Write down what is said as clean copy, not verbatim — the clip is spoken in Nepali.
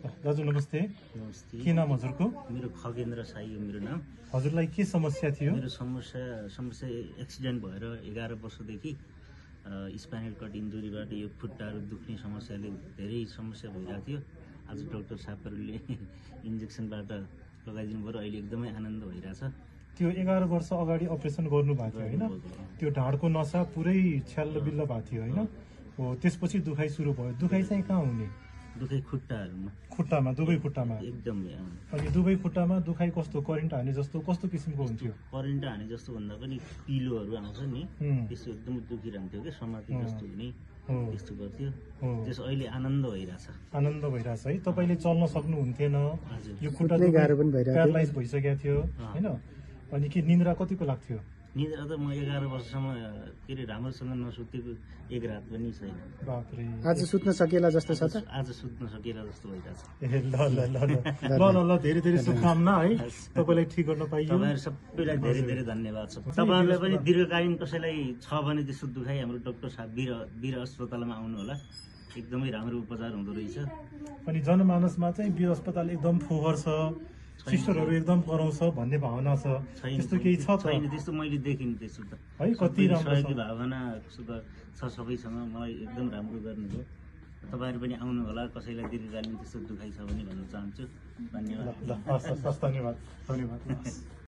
दाजु नमस्ते। नमस्ते। के नाम हजुरको? मेरो खगेन्द्र साई हो मेरो नाम। हजुरलाई के समस्या थियो? मेरो समस्या एक्सिडेन्ट भएर 11 वर्षदेखि स्पाइनल कट इन्जुरीबाट यो खुट्टाहरू दुख्ने समस्याले धेरै समस्या भइरहेको थियो। आज डाक्टर साहबहरूले इन्जेक्सनबाट लगाइदिनु भयो, अहिले एकदमै आनन्द भइरहेछ। त्यो 11 वर्ष अगाडि अपरेसन गर्नु भएको थियो हैन? त्यो ढाडको नसा पुरै छ्याल्ल बिल्ल भएको थियो हैन? हो, त्यसपछि दुखाइ सुरु भयो। दुखाइ चाहिँ कहाँ हुने? दुखाइ खुट्टाहरूमा, खुट्टामा, दुवै खुट्टामा एकदमै। अनि दुवै खुट्टामा दुखाइ कस्तो, करेन्ट हाने जस्तो कस्तो किसिमको हुन्थ्यो? करेन्ट हाने जस्तो भन्दा पनि पिलोहरू आउँछ नि, त्यस्तो एकदम दुखिरहन्थ्यो कि समाति जस्तो हुने, त्यस्तो गर्थ्यो। त्यस अहिले आनन्द भइरहेछ। आनन्द भइरहेछ है। तपाईले चल्न सक्नुहुन्थेन, यो खुट्टा प्यारालाइज भइसकेको थियो हैन? अनि के निन्द्रा कतिको लाग्थ्यो? निद्रा त म 11 वर्षसम्म के अरे राम्रोसँग नसुतेको एक रात पनि छैन। बापरे। आज सुत्न सकेला जस्तो छ त? आज सुत्न सकेला जस्तो भइरहेछ। ल धेरै धेरै शुभकामना है, तपाईँलाई ठिक गर्न पाइयो। तपाईँहरू सबैलाई धेरै धेरै धन्यवाद छ। तपाईँहरूलाई पनि दीर्घकालीन कसैलाई छ भने त्यस्तो दुखाइ हाम्रो डाक्टर साहब वीर अस्पतालमा आउनु होला, एकदमै राम्रो उपचार हुँदो रहेछ। अनि जनमानसमा चाहिँ वीर अस्पताल एकदम फोहोर छ, सिस्टरहरू एकदम कराउँछ भन्ने भावना छ, त्यस्तो केही छ त? छैन, त्यस्तो मैले देखिनँ त्यस्तो त है। कति राम्रो सहयोगी भावना छ सबैसँग, मलाई एकदम राम्रो गर्नुभयो। तपाईँहरू पनि आउनु होला, कसैलाई दीर्घकालीन त्यस्तो दुखाइ छ भने भन्न चाहन्छु। धन्यवाद। धन्यवाद।